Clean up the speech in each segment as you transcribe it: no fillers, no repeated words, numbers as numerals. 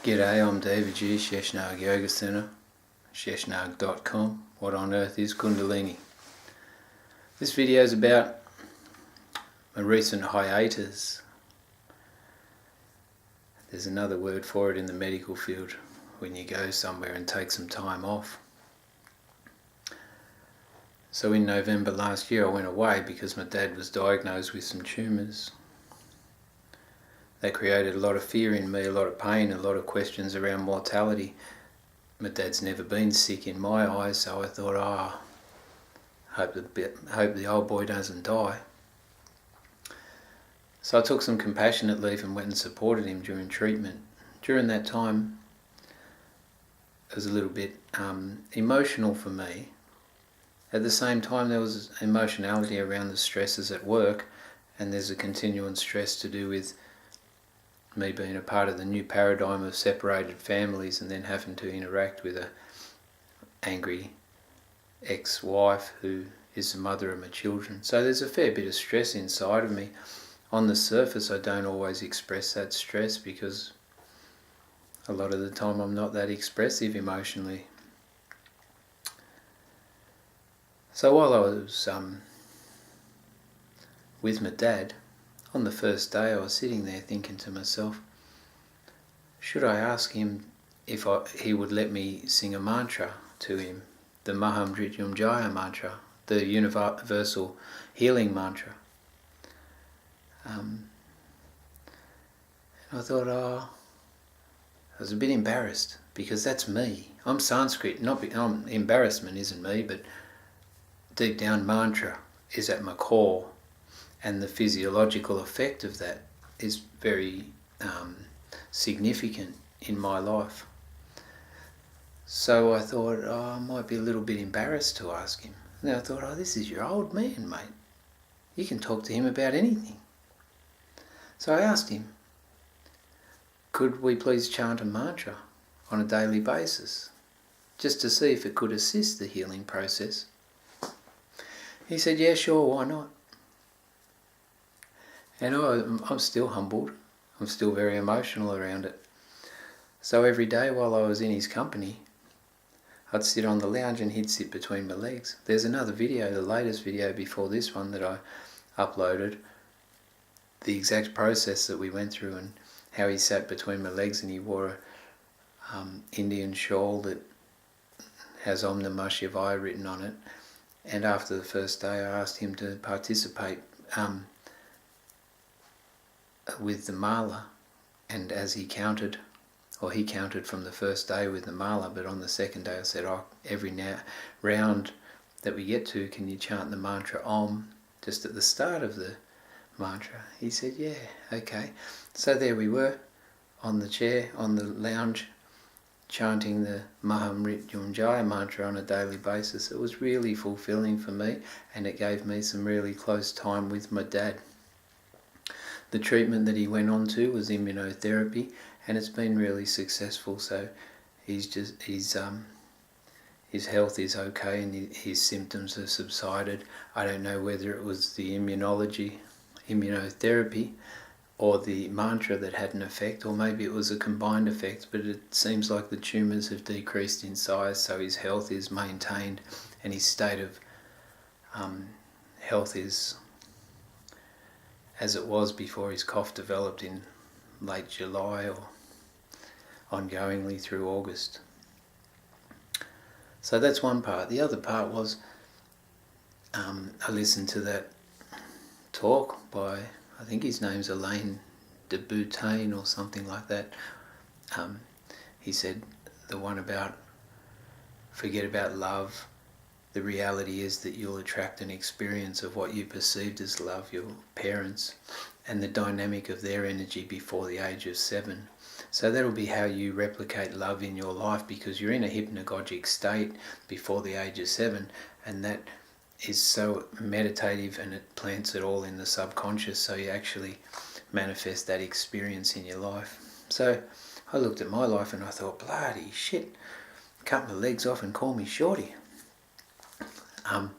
G'day, I'm omdevaji, Sheshnag Yoga Center, sheshnag.com. What on earth is Kundalini? This video is about a recent hiatus. There's another word for it in the medical field when you go somewhere and take some time off. So in November last year I went away because my dad was diagnosed with some tumours. That created a lot of fear in me, a lot of pain, a lot of questions around mortality. My dad's never been sick in my eyes, so I thought, hope the old boy doesn't die. So I took some compassionate leave and went and supported him during treatment. During that time, it was a little bit emotional for me. At the same time, there was emotionality around the stresses at work, and there's a continuing stress to do with me being a part of the new paradigm of separated families and then having to interact with a angry ex-wife who is the mother of my children. So there's a fair bit of stress inside of me. On the surface, I don't always express that stress because a lot of the time I'm not that expressive emotionally. So while I was with my dad, on the first day I was sitting there thinking to myself, should I ask him if he would let me sing a mantra to him, the Omji mantra, the universal healing mantra. And I thought, I was a bit embarrassed because that's me. I'm Sanskrit, embarrassment isn't me, but deep down mantra is at my core. And the physiological effect of that is very significant in my life. So I thought, I might be a little bit embarrassed to ask him. And then I thought, this is your old man, mate. You can talk to him about anything. So I asked him, could we please chant a mantra on a daily basis, just to see if it could assist the healing process? He said, yeah, sure, why not? And I'm still humbled. I'm still very emotional around it. So every day while I was in his company, I'd sit on the lounge and he'd sit between my legs. There's another video, the latest video before this one that I uploaded, the exact process that we went through and how he sat between my legs, and he wore a Indian shawl that has Om Namah Shivaya written on it. And after the first day I asked him to participate with the mala, and as he counted from the first day with the mala, but on the second day I said, every round that we get to, can you chant the mantra Om just at the start of the mantra? He said, yeah, okay. So there we were on the chair, on the lounge, chanting the Omji mantra on a daily basis. It was really fulfilling for me, and it gave me some really close time with my dad. The treatment that he went on to was immunotherapy, and it's been really successful. So his health is okay, and his symptoms have subsided. I don't know whether it was the immunotherapy or the mantra that had an effect, or maybe it was a combined effect, but it seems like the tumours have decreased in size, so his health is maintained, and his state of health is as it was before his cough developed in late July or ongoingly through August. So that's one part. The other part was I listened to that talk by, I think his name's Alain de Botton or something like that. He said the one about forget about love. The reality is that you'll attract an experience of what you perceived as love, your parents, and the dynamic of their energy before the age of 7. So that'll be how you replicate love in your life, because you're in a hypnagogic state before the age of 7, and that is so meditative, and it plants it all in the subconscious, so you actually manifest that experience in your life. So I looked at my life and I thought, bloody shit, cut my legs off and call me Shorty. I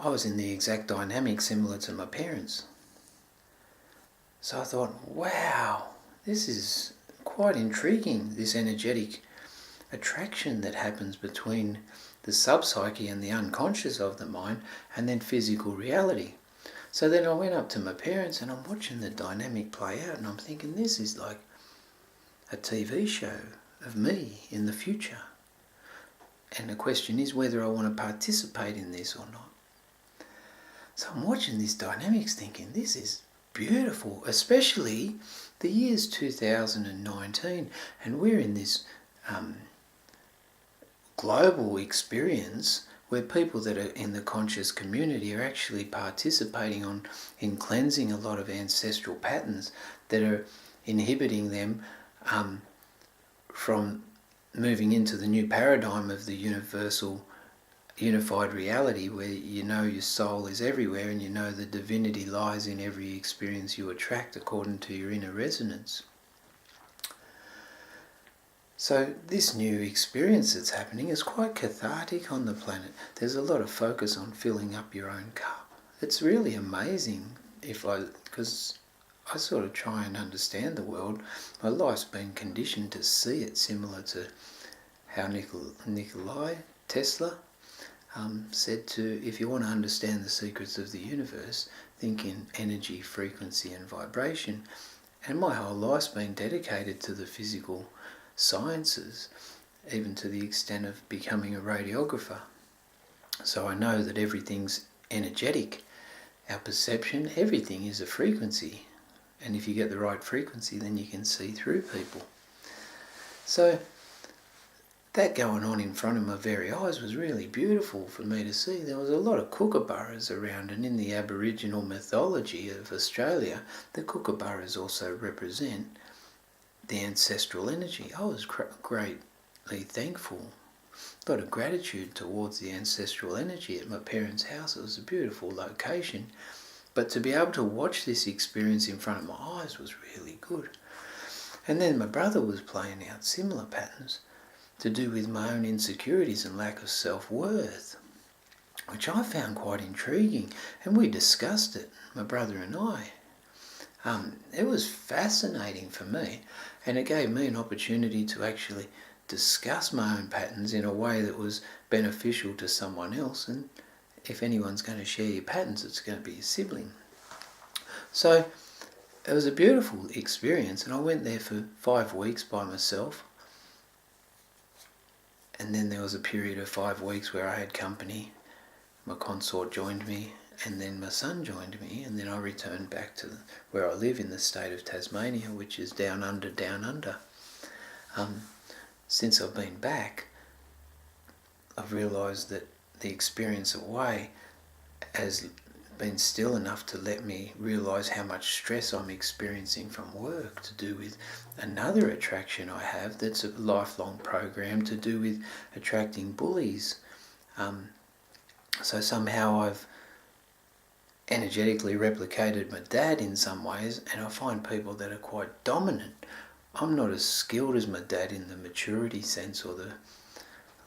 was in the exact dynamic similar to my parents. So I thought, wow, this is quite intriguing, this energetic attraction that happens between the subpsyche and the unconscious of the mind and then physical reality. So then I went up to my parents and I'm watching the dynamic play out and I'm thinking, this is like a TV show of me in the future. And the question is whether I want to participate in this or not. So I'm watching this dynamics thinking, this is beautiful, especially the year's 2019 and we're in this global experience where people that are in the conscious community are actually participating in cleansing a lot of ancestral patterns that are inhibiting them from moving into the new paradigm of the universal unified reality, where you know your soul is everywhere and you know the divinity lies in every experience you attract according to your inner resonance. So this new experience that's happening is quite cathartic on the planet. There's a lot of focus on filling up your own cup. It's really amazing because I sort of try and understand the world. My life's been conditioned to see it, similar to how Nikola Tesla said to, if you want to understand the secrets of the universe, think in energy, frequency and vibration. And my whole life's been dedicated to the physical sciences, even to the extent of becoming a radiographer. So I know that everything's energetic. Our perception, everything is a frequency. And if you get the right frequency, then you can see through people. So that going on in front of my very eyes was really beautiful for me to see. There was a lot of kookaburras around, and in the Aboriginal mythology of Australia, the kookaburras also represent the ancestral energy. I was greatly thankful, a lot of gratitude towards the ancestral energy at my parents' house. It was a beautiful location, but to be able to watch this experience in front of my eyes was really good. And then my brother was playing out similar patterns to do with my own insecurities and lack of self-worth, which I found quite intriguing, and we discussed it, my brother and I. It was fascinating for me, and it gave me an opportunity to actually discuss my own patterns in a way that was beneficial to someone else. And if anyone's going to share your patterns, it's going to be your sibling. So it was a beautiful experience, and I went there for 5 weeks by myself. And then there was a period of 5 weeks where I had company. My consort joined me, and then my son joined me, and then I returned back to where I live in the state of Tasmania, which is down under. Since I've been back, I've realised that the experience away has been still enough to let me realise how much stress I'm experiencing from work, to do with another attraction I have that's a lifelong program to do with attracting bullies. So somehow I've energetically replicated my dad in some ways, and I find people that are quite dominant. I'm not as skilled as my dad in the maturity sense, or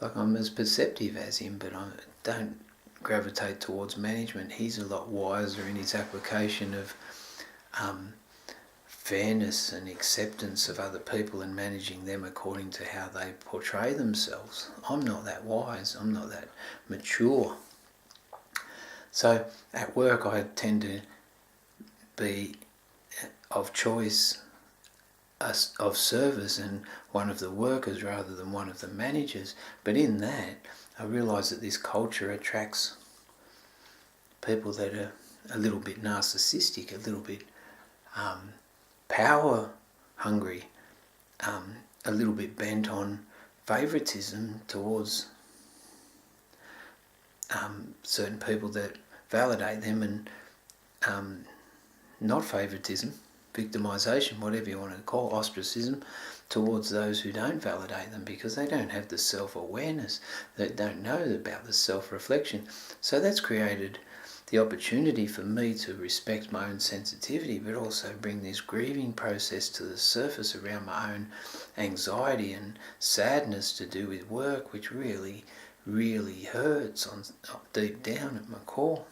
I'm as perceptive as him, but I don't gravitate towards management. He's a lot wiser in his application of fairness and acceptance of other people and managing them according to how they portray themselves. I'm not that wise, I'm not that mature. So at work I tend to be of choice, of service, and one of the workers rather than one of the managers. But in that I realise that this culture attracts people that are a little bit narcissistic, a little bit power hungry, a little bit bent on favouritism towards certain people that validate them, and not favouritism, victimisation, whatever you want to call, ostracism towards those who don't validate them, because they don't have the self-awareness, they don't know about the self-reflection. So that's created the opportunity for me to respect my own sensitivity, but also bring this grieving process to the surface around my own anxiety and sadness to do with work, which really, really hurts on deep down at my core.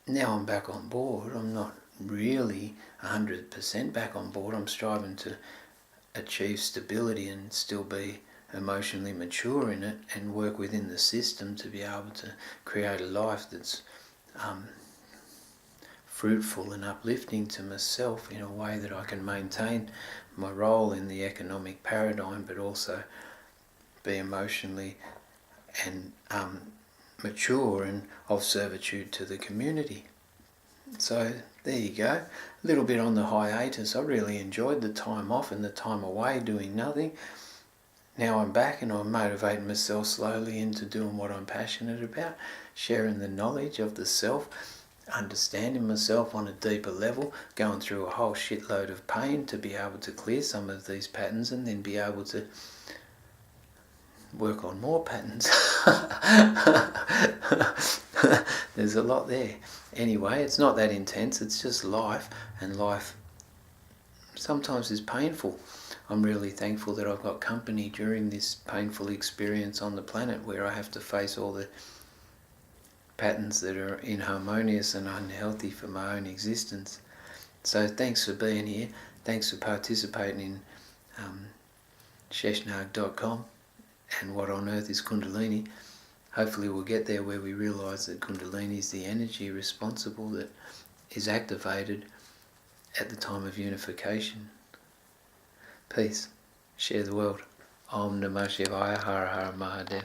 Now I'm back on board. I'm not really 100% back on board. I'm striving to achieve stability and still be emotionally mature in it, and work within the system to be able to create a life that's fruitful and uplifting to myself in a way that I can maintain my role in the economic paradigm, but also be emotionally and mature and of servitude to the community. So there you go, a little bit on the hiatus. I really enjoyed the time off and the time away doing nothing. Now I'm back and I'm motivating myself slowly into doing what I'm passionate about, sharing the knowledge of the self, understanding myself on a deeper level, going through a whole shitload of pain to be able to clear some of these patterns and then be able to work on more patterns. There's a lot there. Anyway, it's not that intense, it's just life, and life sometimes is painful. I'm really thankful that I've got company during this painful experience on the planet, where I have to face all the patterns that are inharmonious and unhealthy for my own existence. So thanks for being here, thanks for participating in Sheshnag.com and What on Earth is Kundalini. Hopefully we'll get there where we realise that Kundalini is the energy responsible that is activated at the time of unification. Peace. Share the world. Om Namah Shivaya. Har Har Mahadev.